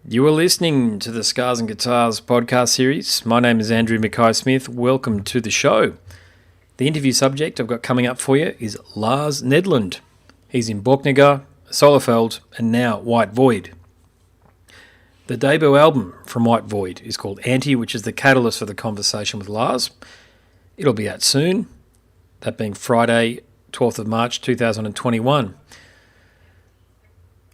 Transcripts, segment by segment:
You are listening to the Scars and Guitars podcast series. My name is Andrew Mackay-Smith. Welcome to the show. The interview subject I've got coming up for you is Lars Nedland. He's in Borknagar, Solefald, and now White Void. The debut album from White Void is called Anti, which is the catalyst for the conversation with Lars. It'll be out soon, that being Friday, 12th of March 2021.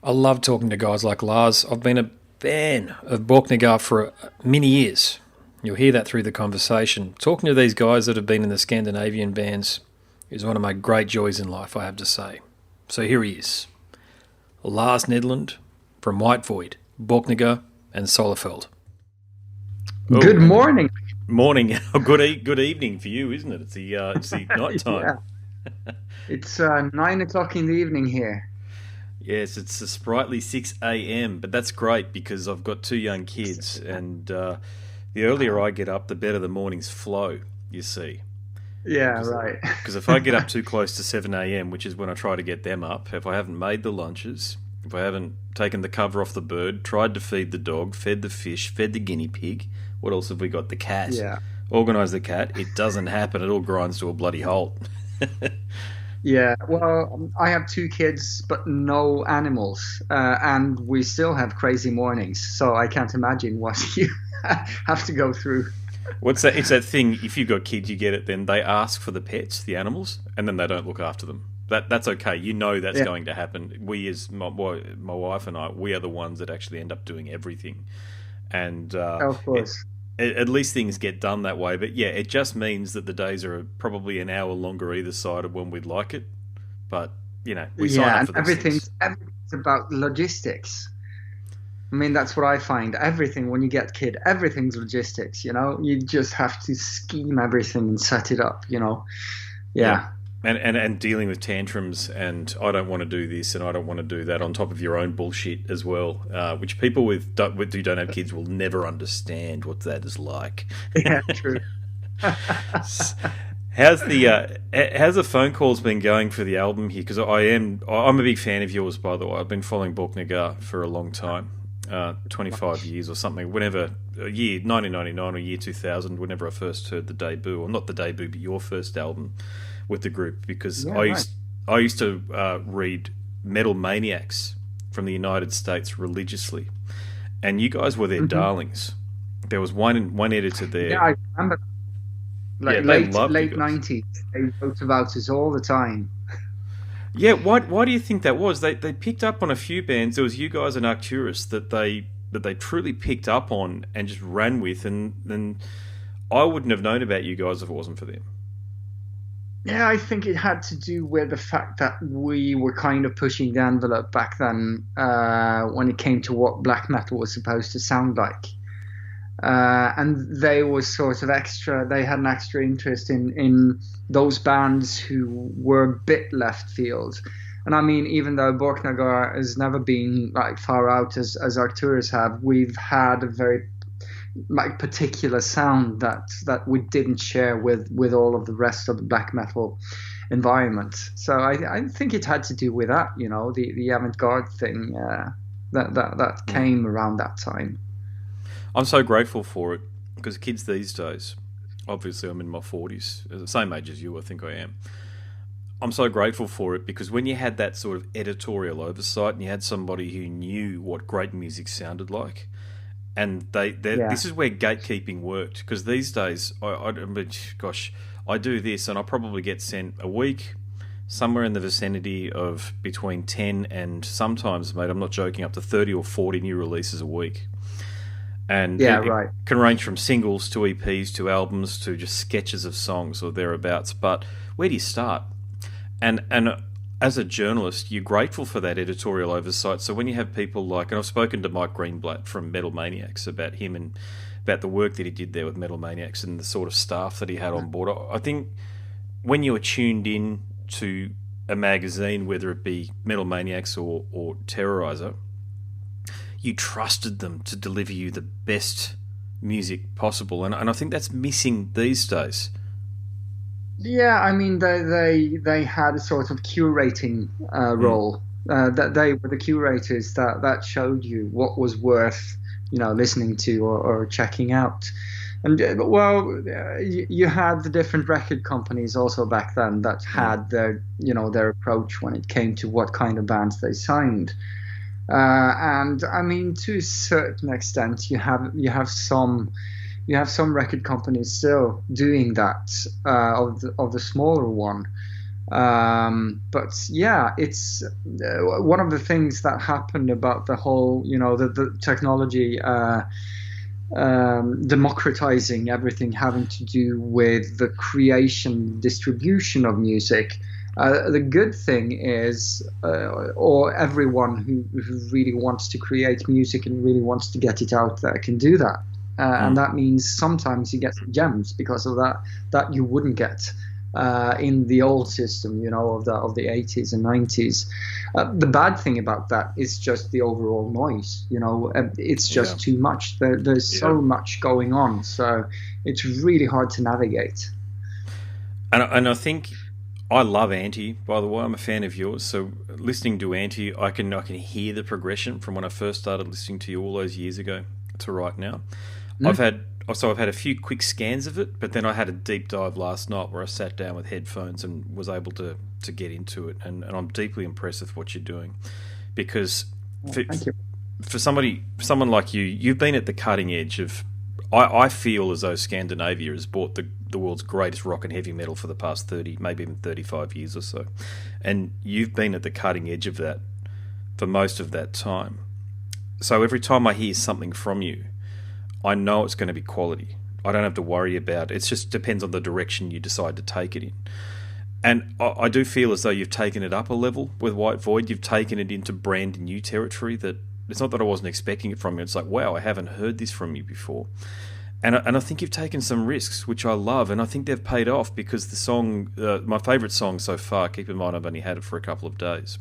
I love talking to guys like Lars. I've been a fan of Borknagar for many years. You'll hear that through the conversation. Talking to these guys that have been in the Scandinavian bands is one of my great joys in life, I have to say. So here he is, Lars Nedland from White Void, Borknagar and Solefald. Good morning. Morning. Good evening for you, isn't it? It's the night time. Yeah. It's 9 o'clock in the evening here. Yes, it's a sprightly 6 a.m., but that's great because I've got two young kids, and the earlier I get up, the better the mornings flow, you see. Yeah, right. Because if I get up too close to 7 a.m., which is when I try to get them up, if I haven't made the lunches, if I haven't taken the cover off the bird, tried to feed the dog, fed the fish, fed the guinea pig, what else have we got? The cat. Yeah. Organised the cat, it doesn't happen. It all grinds to a bloody halt. Yeah, well, I have two kids, but no animals, and we still have crazy mornings, so I can't imagine what you have to go through. What's that? It's that thing, if you've got kids, you get it, then they ask for the pets, the animals, and then they don't look after them. That's okay. You know that's going to happen. We, as my wife and I, we are the ones that actually end up doing everything. And of course. At least things get done that way. But yeah, it just means that the days are probably an hour longer either side of when we'd like it. But, you know, we sign up for those things. Everything's about logistics. I mean, that's what I find. Everything, when you get kid, everything's logistics, you know? You just have to scheme everything and set it up, you know? Yeah. And dealing with tantrums and I don't want to do this and I don't want to do that on top of your own bullshit as well, which people who don't have kids will never understand what that is like. Yeah, true. How's the phone calls been going for the album here? Because I'm a big fan of yours, by the way. I've been following Borknagar for a long time, 25 years or something. Whenever year 1999 or year 2000, whenever I first heard the debut, or not the debut, but your first album with the group, because I used to read Metal Maniacs from the United States religiously, and you guys were their darlings. There was one editor there. Yeah, I remember. Late 90s, they wrote about us all the time. Yeah, why do you think that was? They picked up on a few bands. There was you guys and Arcturus that they truly picked up on and just ran with, and I wouldn't have known about you guys if it wasn't for them. Yeah, I think it had to do with the fact that we were kind of pushing the envelope back then when it came to what black metal was supposed to sound like. And they were sort of they had an extra interest in those bands who were a bit left field. And I mean, even though Borknagar has never been like far out as Arcturus have, we've had a very particular sound that we didn't share with all of the rest of the black metal environment. So I think it had to do with that, you know, the avant-garde thing that came around that time. I'm so grateful for it because kids these days, obviously I'm in my 40s, the same age as you, I think I am. I'm so grateful for it because when you had that sort of editorial oversight and you had somebody who knew what great music sounded like, and this is where gatekeeping worked, because these days, I do this and I probably get sent a week, somewhere in the vicinity of between 10 and sometimes, mate, I'm not joking, up to 30 or 40 new releases a week. And it can range from singles to EPs to albums to just sketches of songs or thereabouts. But where do you start? And as a journalist, you're grateful for that editorial oversight. So when you have people like, and I've spoken to Mike Greenblatt from Metal Maniacs about him and about the work that he did there with Metal Maniacs and the sort of staff that he had on board. I think when you are tuned in to a magazine, whether it be Metal Maniacs or Terrorizer, you trusted them to deliver you the best music possible. And I think that's missing these days. Yeah, I mean, they had a sort of curating role. That they were the curators that showed you what was worth listening to or checking out. And you had the different record companies also back then that had their approach when it came to what kind of bands they signed. And I mean, to a certain extent, you have some record companies still doing that, of the smaller one. But yeah, it's one of the things that happened about the whole, the technology democratizing everything having to do with the creation, distribution of music. The good thing is, or everyone who really wants to create music and really wants to get it out there can do that. And that means sometimes you get gems because of that you wouldn't get in the old system, of the 80s and 90s. The bad thing about that is just the overall noise. It's just too much. There's so much going on, so it's really hard to navigate. And I think I love Anti. By the way, I'm a fan of yours. So listening to Anti, I can hear the progression from when I first started listening to you all those years ago to right now. I've had a few quick scans of it, but then I had a deep dive last night where I sat down with headphones and was able to get into it, and I'm deeply impressed with what you're doing, because for someone like you, you've been at the cutting edge of. I feel as though Scandinavia has brought the world's greatest rock and heavy metal for the past 30, maybe even 35 years or so, and you've been at the cutting edge of that for most of that time. So every time I hear something from you, I know it's going to be quality. I don't have to worry about it. It just depends on the direction you decide to take it in. And I do feel as though you've taken it up a level with White Void. You've taken it into brand new territory that it's not that I wasn't expecting it from you. It's like, wow, I haven't heard this from you before. And I think you've taken some risks, which I love, and I think they've paid off, because the song, my favourite song so far, keep in mind I've only had it for a couple of days,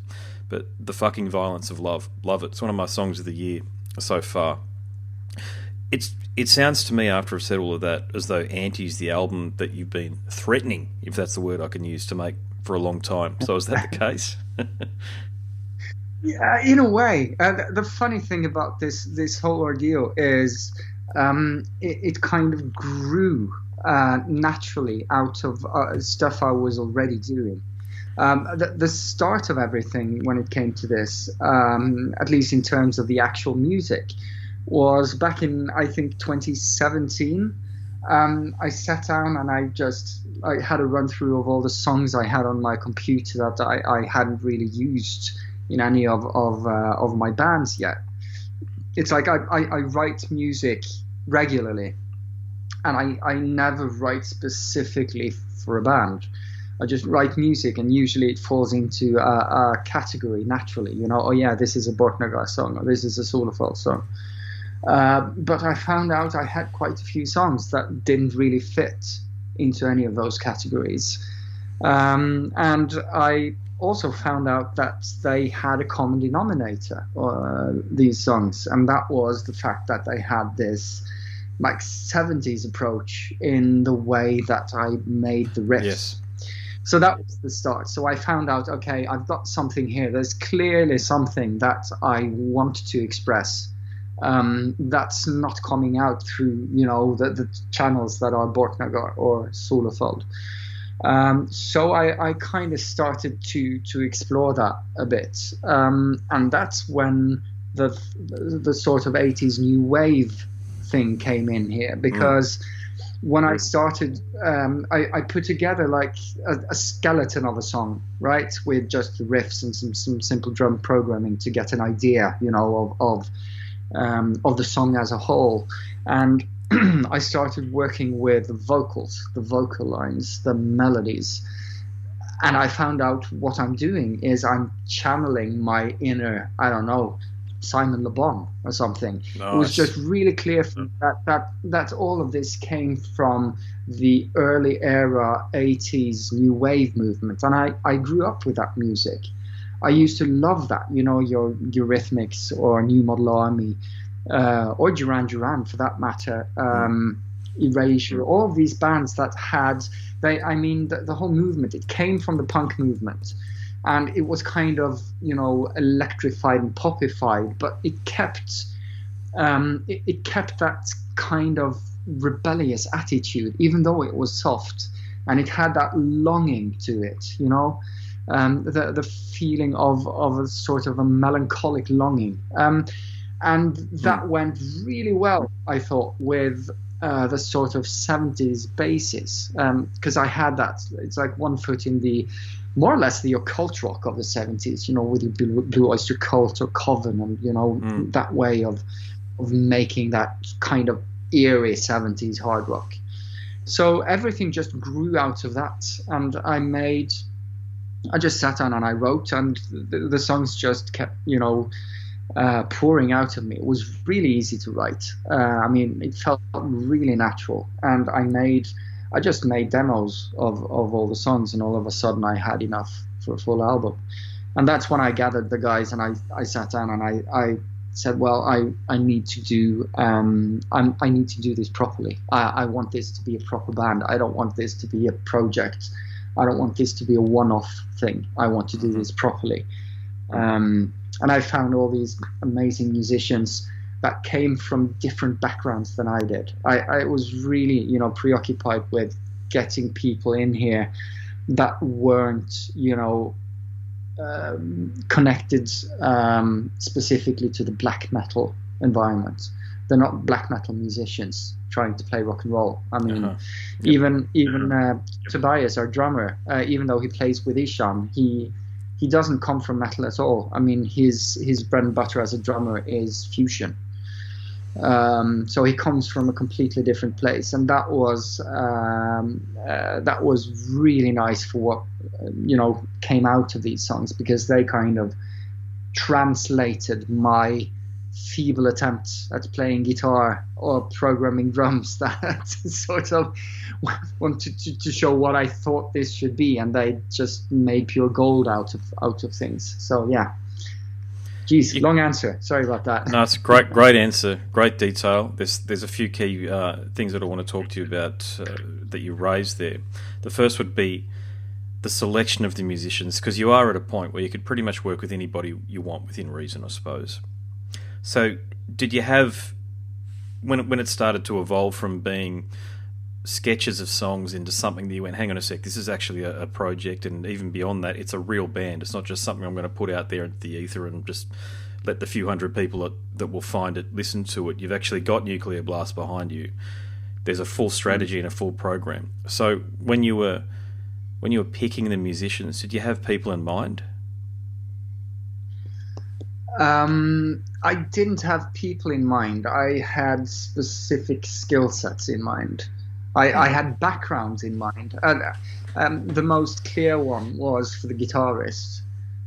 but The Fucking Violence of Love, love it. It's one of my songs of the year so far. It sounds to me, after I've said all of that, as though Anti's the album that you've been threatening, if that's the word I can use, to make for a long time. So is that the case? Yeah, in a way. The funny thing about this whole ordeal is it kind of grew naturally out of stuff I was already doing. The start of everything when it came to this, at least in terms of the actual music, was back in, I think, 2017. I sat down and I had a run through of all the songs I had on my computer that I hadn't really used in any of my bands yet. It's like I write music regularly, and I never write specifically for a band. I just write music, and usually it falls into a category naturally. Oh yeah, this is a Borknagar song, or this is a Solefald song. But I found out I had quite a few songs that didn't really fit into any of those categories. And I also found out that they had a common denominator, these songs, and that was the fact that they had this like 70s approach in the way that I made the riffs. Yes. So that was the start. So I found out, okay, I've got something here. There's clearly something that I want to express. That's not coming out through, the channels that are Borknagar or Solefald. So I kind of started to explore that a bit, and that's when the sort of 80s new wave thing came in here, because when I started, I put together like a skeleton of a song, right, with just the riffs and some simple drum programming to get an idea, of the song as a whole. And I started working with the vocals, the vocal lines, the melodies, and I found out what I'm doing is I'm channeling my inner, I don't know, Simon Le Bon or something. Nice. It was just really clear for me that all of this came from the early era 80s new wave movement, and I grew up with that music. I used to love that, your Eurythmics or New Model Army, or Duran Duran for that matter, Erasure, all of these bands that had, the whole movement, it came from the punk movement, and it was kind of, electrified and popified, but it kept it kept that kind of rebellious attitude, even though it was soft, and it had that longing to it, the feeling of a sort of a melancholic longing, and that went really well, I thought, with the sort of 70s basis, because I had that. It's like one foot in the more or less the occult rock of the 70s, with the Blue Oyster Cult or Coven, and that way of making that kind of eerie 70s hard rock. So everything just grew out of that, and I just sat down and I wrote, and the songs just kept, pouring out of me. It was really easy to write. It felt really natural, and I just made demos of all the songs, and all of a sudden I had enough for a full album. And that's when I gathered the guys, and I sat down and I said, well, I need to do I need to do this properly. I want this to be a proper band. I don't want this to be a project. I don't want this to be a one-off thing. I want to do this properly. And I found all these amazing musicians that came from different backgrounds than I did. I was really, preoccupied with getting people in here that weren't, connected specifically to the black metal environment. They're not black metal musicians trying to play rock and roll. Even Tobias, our drummer, even though he plays with Isham, he doesn't come from metal at all. His bread and butter as a drummer is fusion. So he comes from a completely different place, and that was really nice for what came out of these songs, because they kind of translated my feeble attempt at playing guitar or programming drums that sort of wanted to show what I thought this should be, and they just made pure gold out of things. So yeah. Geez, long answer. Sorry about that. No, it's a great answer, great detail. There's a few key things that I want to talk to you about that you raised there. The first would be the selection of the musicians, because you are at a point where you could pretty much work with anybody you want within reason, I suppose. So did you have, when it started to evolve from being sketches of songs into something that you went, hang on a sec, this is actually a project, and even beyond that, it's a real band. It's not just something I'm going to put out there into the ether and just let the few hundred people that will find it listen to it. You've actually got Nuclear Blast behind you. There's a full strategy and a full program. So when you were picking the musicians, did you have people in mind? I didn't have people in mind. I had specific skill sets in mind. I had backgrounds in mind. The most clear one was for the guitarist,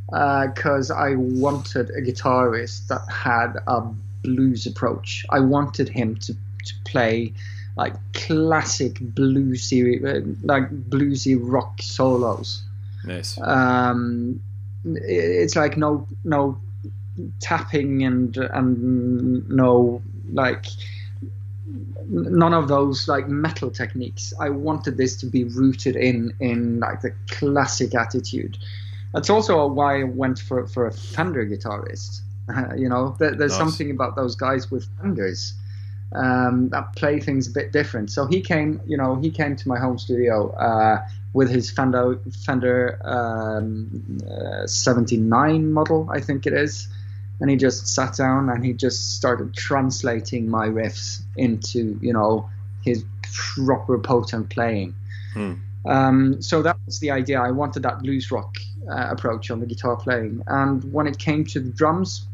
because I wanted a guitarist that had a blues approach. I wanted him to play like classic bluesy rock solos. Nice. It's like no tapping and no like none of those like metal techniques. I wanted this to be rooted in like the classic attitude. That's also why I went for a Fender guitarist. There's Nice. Something about those guys with Fenders that play things a bit different. So he came to my home studio with his Fender 79 model, I think it is. And he just sat down and he just started translating my riffs into, his proper potent playing. So that was the idea. I wanted that blues rock approach on the guitar playing. And when it came to the drums,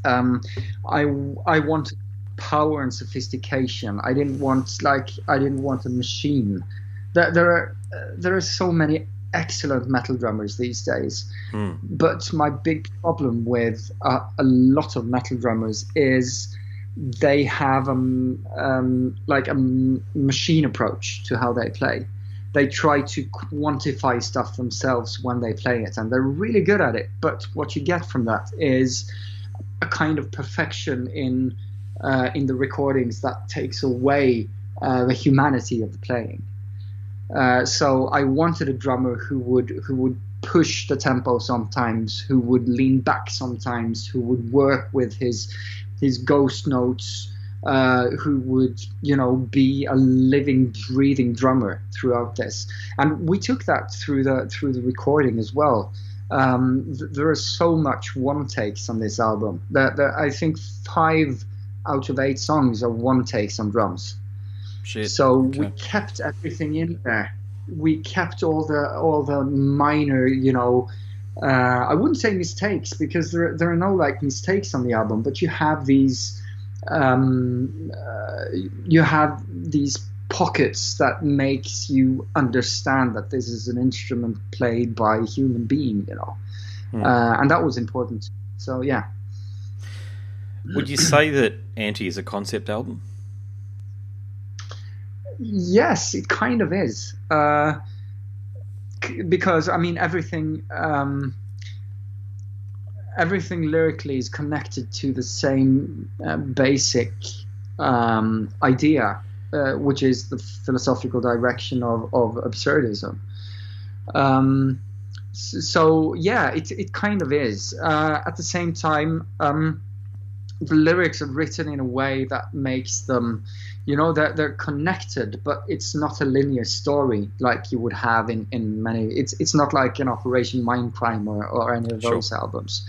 I wanted power and sophistication. I didn't want a machine. There are so many excellent metal drummers these days, but my big problem with a lot of metal drummers is they have a machine approach to how they play. They try to quantify stuff themselves when they play it, and they're really good at it, but what you get from that is a kind of perfection in the recordings that takes away the humanity of the playing. So I wanted a drummer who would push the tempo sometimes, who would lean back sometimes, who would work with his his ghost notes, who would, be a living, breathing drummer throughout this. And we took that through the recording as well. There are so much one takes on this album. I think 5 out of 8 songs are one takes on drums. Shit. So okay. We kept everything in there. We kept all the minor, I wouldn't say mistakes, because there are no like mistakes on the album, but you have these pockets that makes you understand that this is an instrument played by a human being, and that was important. So yeah. Would you say that Anti is a concept album? Yes, it kind of is, because I mean everything lyrically is connected to the same basic idea, which is the philosophical direction of absurdism. So yeah, it kind of is. At the same time, the lyrics are written in a way that makes them, they're connected, but it's not a linear story like you would have in many. It's not like an Operation Mindcrime or any of those albums.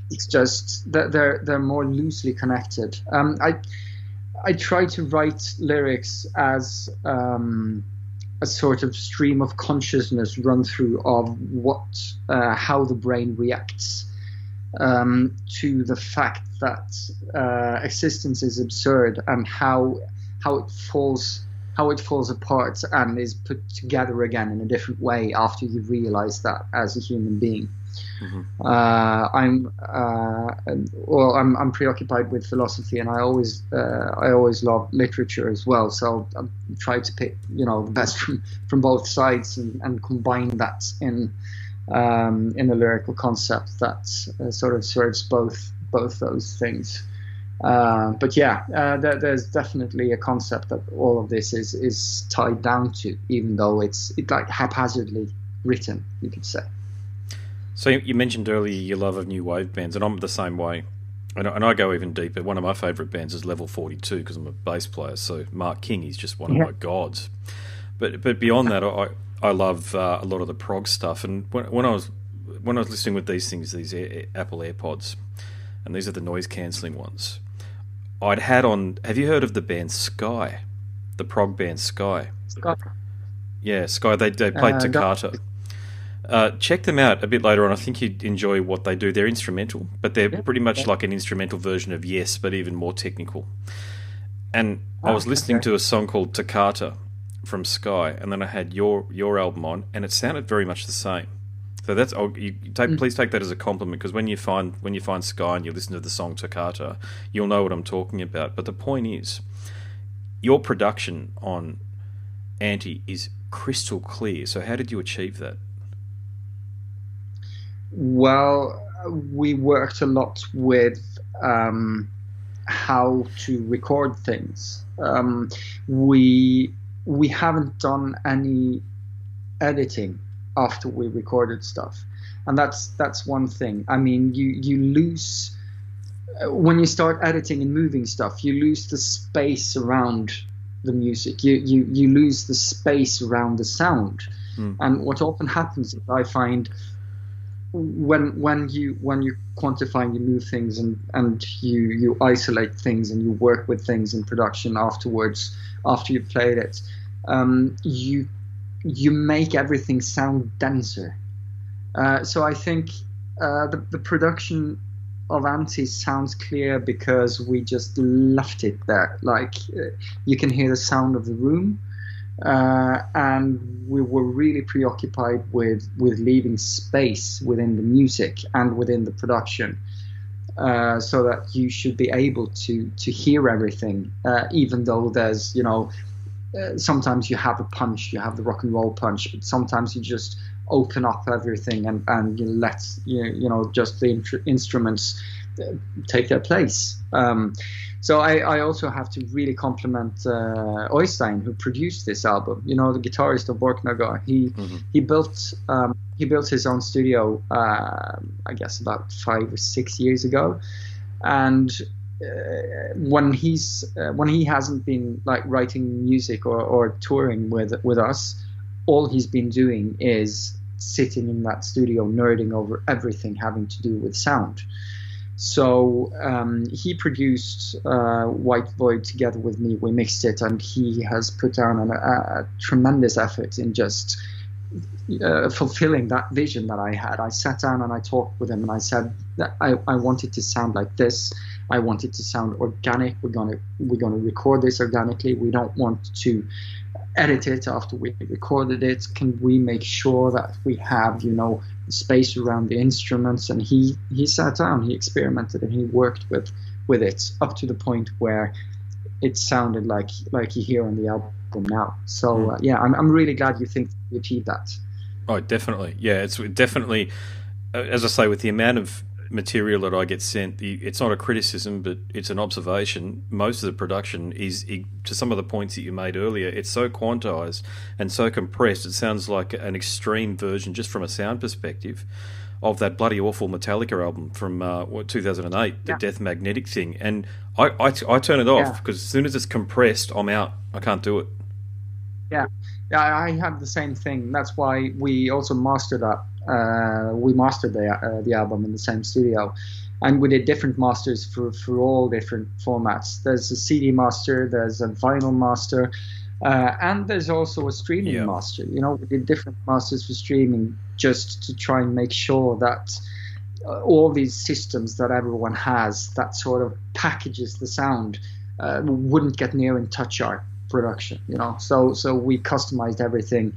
It's just that they're more loosely connected. I try to write lyrics as a sort of stream of consciousness run through of how the brain reacts to the fact that existence is absurd, and how it falls apart and is put together again in a different way after you realize that as a human being. Mm-hmm. I'm preoccupied with philosophy, and I always love literature as well. So I try to pick the best from both sides and combine that in a lyrical concept that sort of serves both those things. But yeah, there's definitely a concept that all of this is tied down to, even though it's like haphazardly written, you could say. So you mentioned earlier your love of new wave bands, and I'm the same way. And I go even deeper. One of my favourite bands is Level 42, because I'm a bass player. So Mark King is just one of my gods. But beyond that, I love a lot of the prog stuff. And when I was listening with these things, these Apple AirPods, and these are the noise cancelling ones, I'd had on. Have you heard of the band Sky? The prog band Sky. Sky. Yeah, Sky. They played Toccata. Check them out a bit later on. I think you'd enjoy what they do. They're instrumental, but they're pretty much like an instrumental version of Yes, but even more technical. And I was listening to a song called Toccata from Sky, and then I had your album on, and it sounded very much the same. So that's please take that as a compliment, because when you find Sky and you listen to the song Toccata, you'll know what I'm talking about. But the point is, your production on Anti is crystal clear. So how did you achieve that? Well, we worked a lot with how to record things. We haven't done any editing after we recorded stuff, and that's one thing. I mean, you lose when you start editing and moving stuff. You lose the space around the music. You lose the space around the sound. And what often happens, I find, when you quantify and you move things and you isolate things and you work with things in production afterwards, after you've played it, you make everything sound denser. So I think the production of Anti sounds clear because we just left it there. Like you can hear the sound of the room. And we were really preoccupied with leaving space within the music and within the production, so that you should be able to hear everything, even though there's, sometimes you have a punch, you have the rock and roll punch, but sometimes you just open up everything and you let just the instruments take their place. So I also have to really compliment Øystein, who produced this album. The guitarist of Borknagar. He built his own studio, I guess about 5 or 6 years ago, and when he hasn't been like writing music or touring with us, all he's been doing is sitting in that studio nerding over everything having to do with sound. So he produced White Void together with me. We mixed it, and he has put down a tremendous effort in just fulfilling that vision that I had. I sat down and I talked with him, and I said that I wanted to sound like this. I want it to sound organic. We're gonna record this organically. We don't want to edit it after we recorded it. Can we make sure that we have, the space around the instruments? And he sat down, he experimented, and he worked with it up to the point where it sounded like you hear on the album now. So I'm really glad you think you achieved that. Oh, definitely. Yeah, it's definitely, as I say, with the amount of material that I get sent, it's not a criticism, but it's an observation. Most of the production is, to some of the points that you made earlier, it's so quantized and so compressed, it sounds like an extreme version, just from a sound perspective, of that bloody awful Metallica album from 2008, the Death Magnetic thing. And I turn it off, because as soon as it's compressed, I'm out. I can't do it. Yeah, I have the same thing. That's why we also mastered that. We mastered the album in the same studio, and we did different masters for all different formats. There's a CD master, there's a vinyl master, and there's also a streaming master. We did different masters for streaming, just to try and make sure that all these systems that everyone has, that sort of packages the sound, wouldn't get near and touch our production. So we customized everything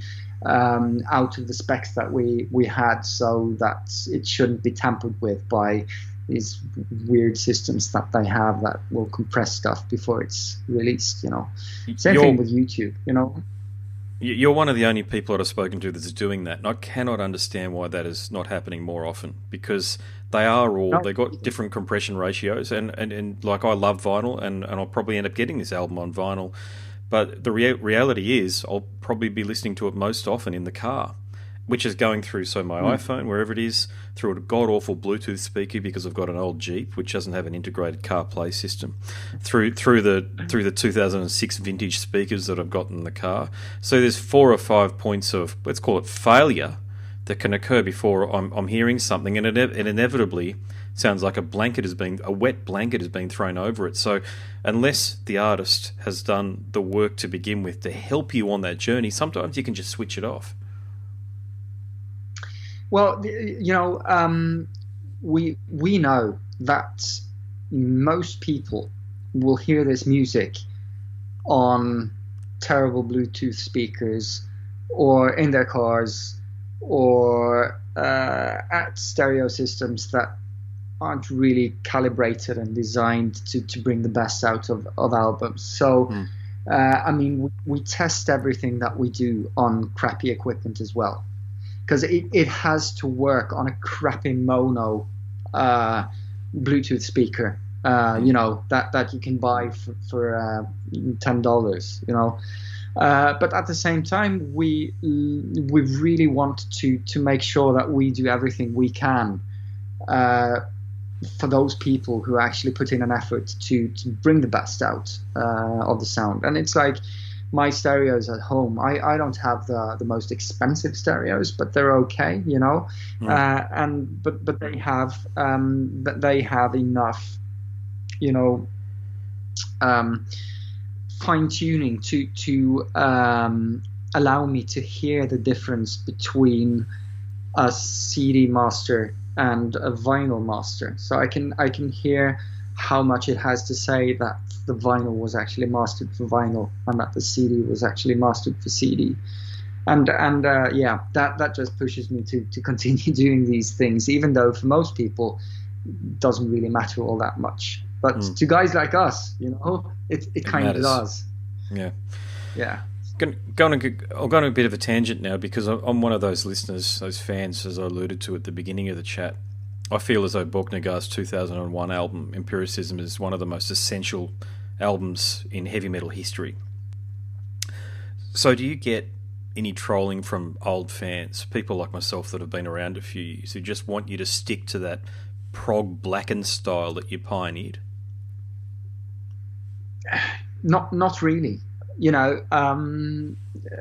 out of the specs that we had, so that it shouldn't be tampered with by these weird systems that they have that will compress stuff before it's released. Same thing with YouTube. You're one of the only people that I've spoken to that's doing that, and I cannot understand why that is not happening more often, because they've got different compression ratios, and like, I love vinyl, and I'll probably end up getting this album on vinyl. But the reality is, I'll probably be listening to it most often in the car, which is going through my iPhone, wherever it is, through a god-awful Bluetooth speaker, because I've got an old Jeep which doesn't have an integrated CarPlay system, through the 2006 vintage speakers that I've got in the car. So there's 4 or 5 points of, let's call it, failure that can occur before I'm hearing something, and it inevitably sounds like a wet blanket has been thrown over it. So unless the artist has done the work to begin with to help you on that journey, sometimes you can just switch it off. Well, we know that most people will hear this music on terrible Bluetooth speakers, or in their cars, or at stereo systems that aren't really calibrated and designed to bring the best out of albums. So, we test everything that we do on crappy equipment as well, because it has to work on a crappy mono Bluetooth speaker, that you can buy for $10, But at the same time, we really want to make sure that we do everything we can for those people who actually put in an effort to bring the best out of the sound. And it's like my stereos at home. I don't have the most expensive stereos, but they're okay, but they have enough, fine tuning to allow me to hear the difference between a CD master and a vinyl master. So I can hear how much it has to say that the vinyl was actually mastered for vinyl, and that the CD was actually mastered for CD. And that just pushes me to continue doing these things, even though for most people it doesn't really matter all that much. But to guys like us, it kind of does. Yeah. Yeah. I'll go on a bit of a tangent now, because I'm one of those listeners, those fans, as I alluded to at the beginning of the chat. I feel as though Borknagar's 2001 album, Empiricism, is one of the most essential albums in heavy metal history. So do you get any trolling from old fans, people like myself that have been around a few years, who just want you to stick to that prog blackened style that you pioneered? Not really.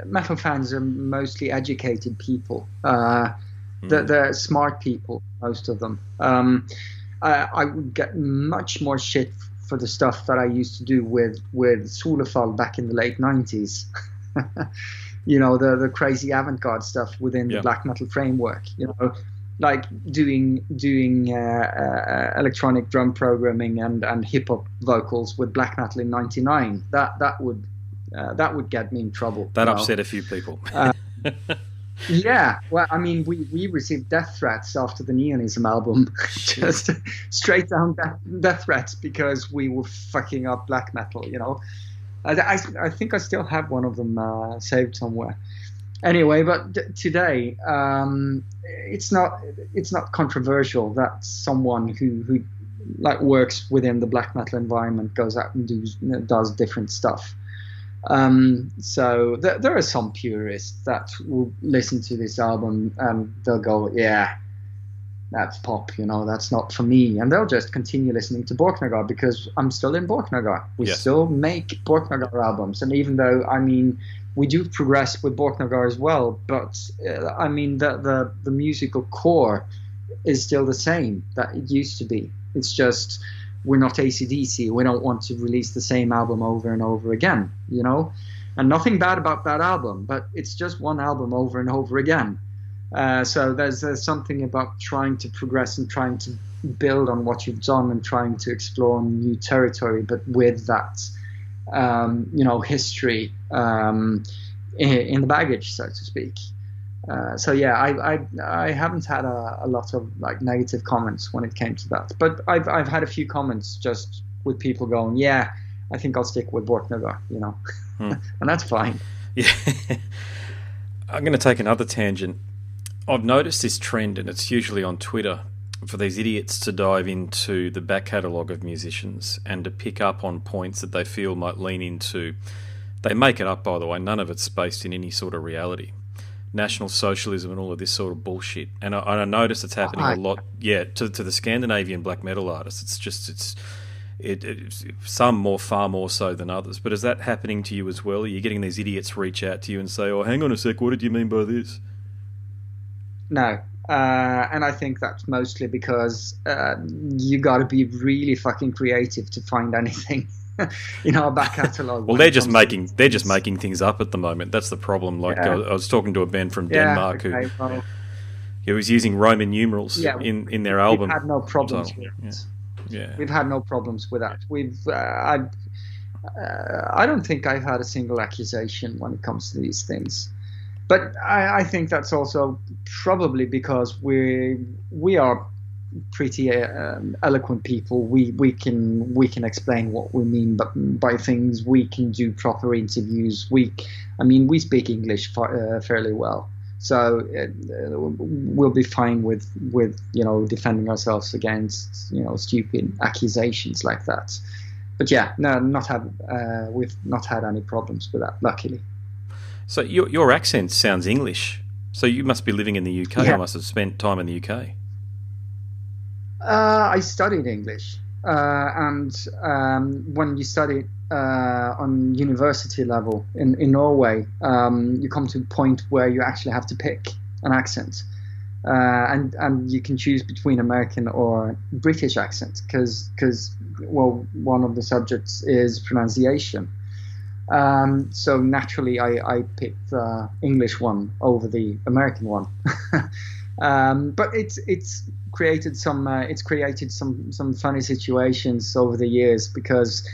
Metal fans are mostly educated people. They're smart people, most of them. I would get much more shit for the stuff that I used to do with Solefald back in the late 90s. The crazy avant-garde stuff within the black metal framework. Like doing electronic drum programming and hip hop vocals with black metal in '99. That would get me in trouble. That upset a few people. Yeah, well, I mean, we received death threats after the Neonism album, just straight down death threats because we were fucking up black metal. I think I still have one of them saved somewhere. Anyway, but today, it's not controversial that someone who like works within the black metal environment goes out and does different stuff. So there are some purists that will listen to this album and they'll go, yeah, that's pop, that's not for me. And they'll just continue listening to Borknagar because I'm still in Borknagar. We still make Borknagar albums. And even though, I mean, we do progress with Borknagar as well, but I mean, the musical core is still the same that it used to be. It's just we're not AC/DC. We don't want to release the same album over and over again, And nothing bad about that album, but it's just one album over and over again. So there's something about trying to progress and trying to build on what you've done and trying to explore new territory, but with that, history in the baggage, so to speak. So yeah, I haven't had a lot of like negative comments when it came to that, but I've had a few comments just with people going, yeah, I think I'll stick with Borknagar, and that's fine. Yeah, I'm going to take another tangent. I've noticed this trend, and it's usually on Twitter, for these idiots to dive into the back catalogue of musicians and to pick up on points that they feel might lean into. They make it up, by the way. None of it's based in any sort of reality. National socialism and all of this sort of bullshit. And I notice it's happening a lot, to the Scandinavian black metal artists. It's some far more so than others. But is that happening to you as well? Are you getting these idiots reach out to you and say, oh, hang on a sec, what did you mean by this? No. And I think that's mostly because you got to be really fucking creative to find anything. A back catalogue. Well, they're just making things up at the moment. That's the problem. Like I was talking to a band from Denmark who was using Roman numerals in their album. We've had no problems with it. Yeah. We've had no problems with that. I don't think I've had a single accusation when it comes to these things. But I think that's also probably because we are pretty eloquent people. We can explain what we mean by things. We can do proper interviews. We speak English fairly well, so we'll be fine with defending ourselves against stupid accusations like that. But yeah, no, we've not had any problems with that, luckily. So your accent sounds English. So you must be living in the UK. Yeah. I must have spent time in the UK. I studied English, and when you study on university level in Norway, you come to a point where you actually have to pick an accent, and you can choose between American or British accent because one of the subjects is pronunciation. So naturally, I picked the English one over the American one. But it's created some funny situations over the years because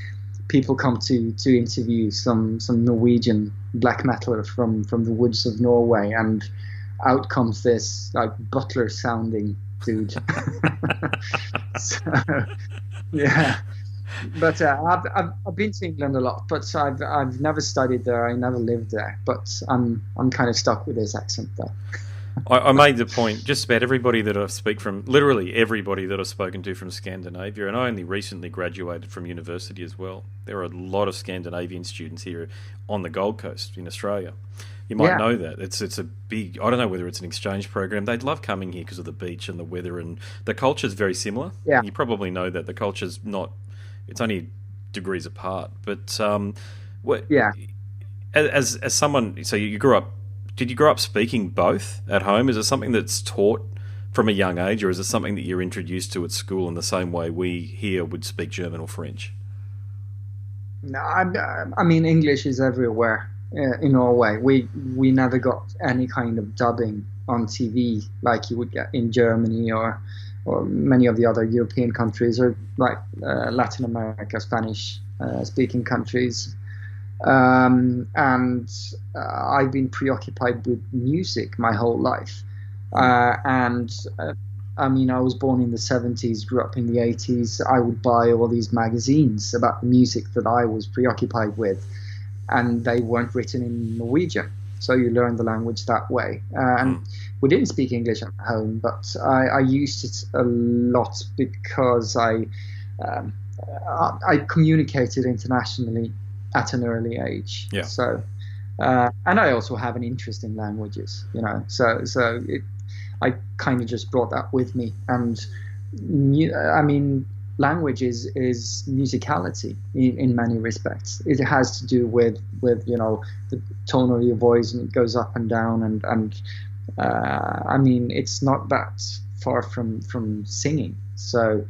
people come to interview some Norwegian black metaler from the woods of Norway, and out comes this like butler sounding dude. So, yeah. But I've been to England a lot, but I've never studied there. I never lived there, but I'm kind of stuck with this accent though. I made the point, just about everybody that I speak from, literally everybody that I've spoken to from Scandinavia, and I only recently graduated from university as well. There are a lot of Scandinavian students here on the Gold Coast in Australia. You might know that. It's a big, I don't know whether it's an exchange program. They'd love coming here because of the beach and the weather, and the culture's very similar. Yeah. You probably know that the culture's not, it's only degrees apart. But what Yeah. as someone, so you grew up. Did you grow up speaking both at home? Is it something that's taught from a young age, or is it something that you're introduced to at school in the same way we here would speak German or French? No, I mean, English is everywhere in Norway. We never got any kind of dubbing on TV like you would get in Germany or many of the other European countries, or like Latin America, Spanish speaking countries. And I've been preoccupied with music my whole life. And I mean, I was born in the 70s, grew up in the 80s. I would buy all these magazines about the music that I was preoccupied with, and they weren't written in Norwegian. So you learn the language that way. And we didn't speak English at home, but I used it a lot because I communicated internationally at an early age. Yeah. So, and I also have an interest in languages, I kind of just brought that with me. And I mean, language is musicality in many respects. It has to do with the tone of your voice, and it goes up and down, and I mean, it's not that far from singing. So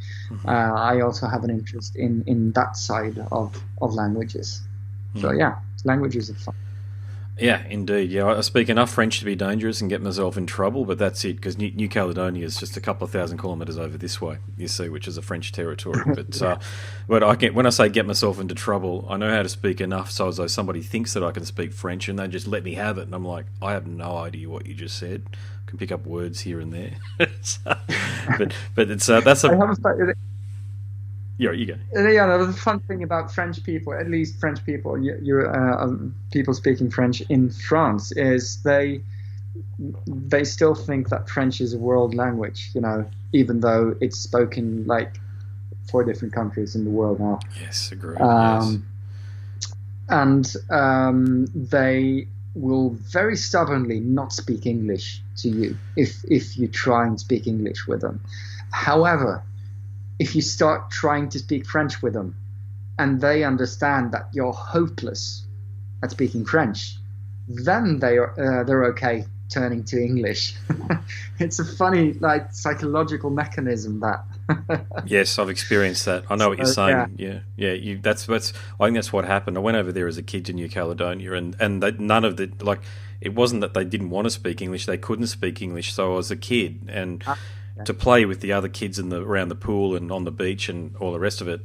I also have an interest in that side of languages. So yeah, languages are fun. Yeah, indeed. Yeah, I speak enough French to be dangerous and get myself in trouble, but that's it, because New Caledonia is just a couple of thousand kilometres over this way, you see, which is a French territory. But when I say get myself into trouble, I know how to speak enough so as though somebody thinks that I can speak French, and they just let me have it, and I'm like, I have no idea what you just said. I can pick up words here and there. but it's that's a... Yeah, you go. Yeah, the fun thing about French people, at least French people, people speaking French in France, is they still think that French is a world language, even though it's spoken like 4 different countries in the world now. Yes, agree. Yes. And they will very stubbornly not speak English to you if you try and speak English with them. However, if you start trying to speak French with them, and they understand that you're hopeless at speaking French, then they're okay turning to English. It's a funny, like, psychological mechanism that. Yes, I've experienced that. I know what you're saying. Yeah. That's. I think that's what happened. I went over there as a kid to New Caledonia, and none of the, like, it wasn't that they didn't want to speak English; they couldn't speak English. So I was a kid, and to play with the other kids around the pool and on the beach and all the rest of it,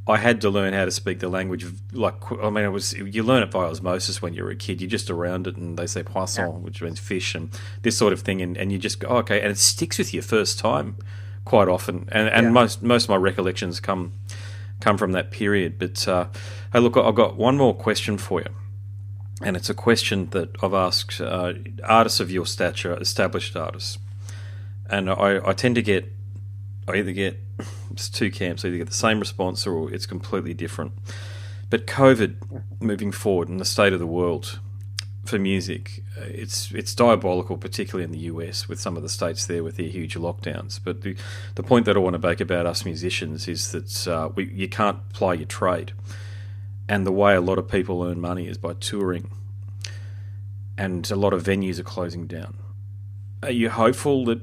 I had to learn how to speak the language. You learn it by osmosis when you're a kid. You're just around it, and they say poisson, which means fish, and this sort of thing, and you just go, okay, and it sticks with you first time quite often, and most of my recollections come from that period. But hey, look, I've got one more question for you, and it's a question that I've asked artists of your stature, established artists. And I tend to either get, it's 2 camps, either get the same response or it's completely different. But COVID, moving forward, and the state of the world for music, it's diabolical, particularly in the US, with some of the states there with their huge lockdowns. But the point that I want to make about us musicians is that you can't ply your trade. And the way a lot of people earn money is by touring. And a lot of venues are closing down. Are you hopeful that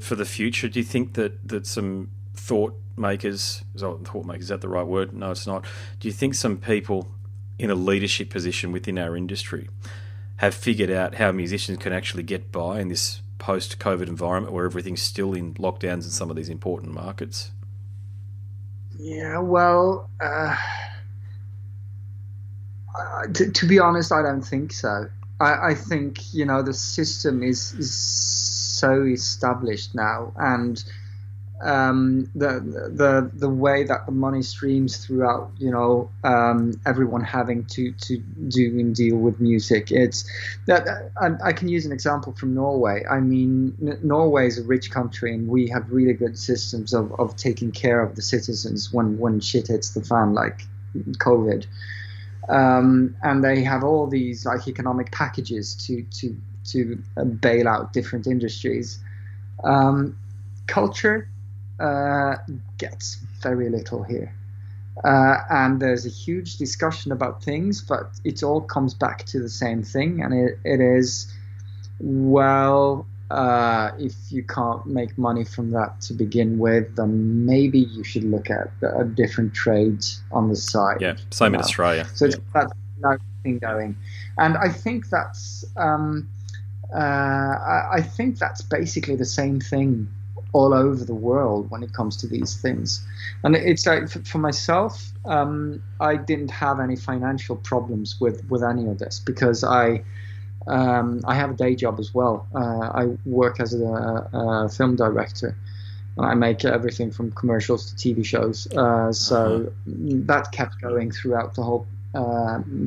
for the future, do you think that some thought makers, is that the right word? No, it's not. Do you think some people in a leadership position within our industry have figured out how musicians can actually get by in this post-COVID environment where everything's still in lockdowns in some of these important markets? Yeah, well, to be honest, I don't think so. I think, the system is so established now, and the way that the money streams throughout, everyone having to do and deal with music. It's that I can use an example from Norway. I mean, Norway is a rich country, and we have really good systems of taking care of the citizens when shit hits the fan, like COVID. And they have all these like economic packages to bail out different industries. Culture gets very little here. And there's a huge discussion about things, but it all comes back to the same thing, and it is, well, if you can't make money from that to begin with, then maybe you should look at a different trade on the side. Yeah, same in Australia. So it's that thing going, and I think that's I think that's basically the same thing all over the world when it comes to these things. And it's like, for myself, I didn't have any financial problems with any of this, because I have a day job as well. I work as a film director. I make everything from commercials to TV shows. So that kept going throughout the whole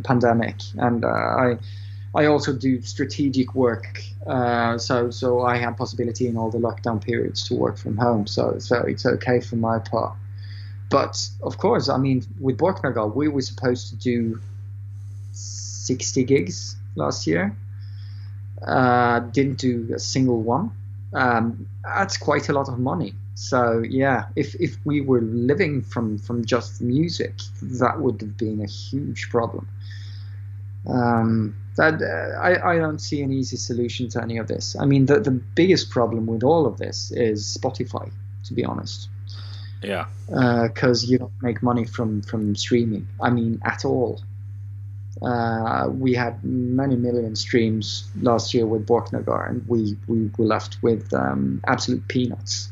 pandemic. And I also do strategic work, so I have possibility in all the lockdown periods to work from home. So it's okay for my part. But of course, I mean, with Borknagar, we were supposed to do 60 gigs last year. Didn't do a single one. That's quite a lot of money. So yeah, if we were living from just music, that would have been a huge problem. I don't see an easy solution to any of this. I mean, the biggest problem with all of this is Spotify, to be honest. Yeah. Because you don't make money from streaming. I mean, at all. We had many million streams last year with Borknagar, and we were left with absolute peanuts.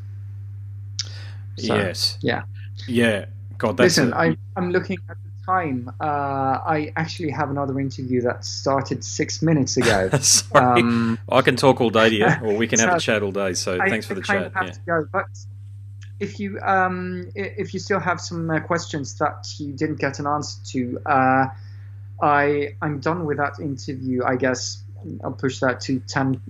So, yes. Yeah. Yeah. God, that's Listen, I'm looking at the time. I actually have another interview that started 6 minutes ago. Sorry. I can talk all day to you, or we can have a chat all day. So thanks for the chat. Have to go, but if you still have some questions that you didn't get an answer to, I'm done with that interview. I guess I'll push that to 10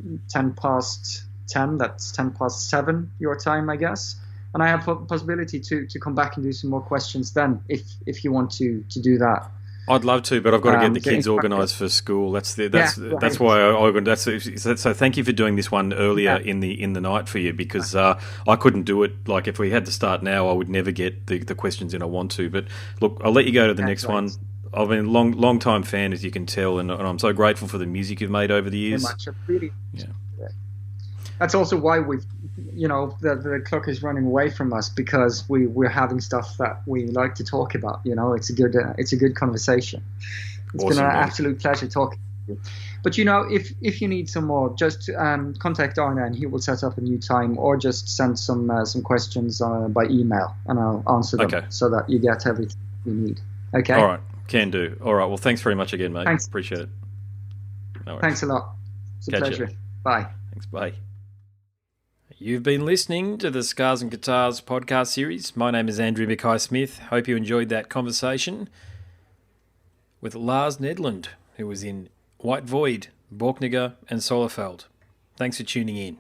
past 10. That's 10 past 7 your time, I guess. And I have a possibility to come back and do some more questions then, if you want to do that. I'd love to, but I've got to get the kids organised for school. That's why so thank you for doing this one earlier in the night for you, because I couldn't do it. Like, if we had to start now, I would never get the questions in I want to. But look, I'll let you go to the next one. I've been a long time fan, as you can tell, and I'm so grateful for the music you've made over the years. Very much. Really. Yeah. That's also why the clock is running away from us, because we're having stuff that we like to talk about. It's a good conversation. It's awesome, been an absolute pleasure talking to you. But if you need some more, just contact Arne, and he will set up a new time, or just send some questions by email, and I'll answer them so that you get everything you need. Okay. All right. Can do. All right. Well, thanks very much again, mate. Thanks. Appreciate it. No, thanks a lot. It's a pleasure. Bye. Thanks. Bye. You've been listening to the Scars and Guitars podcast series. My name is Andrew Mackay-Smith. Hope you enjoyed that conversation with Lars Nedland, who was in White Void, Borknagar and Solefald. Thanks for tuning in.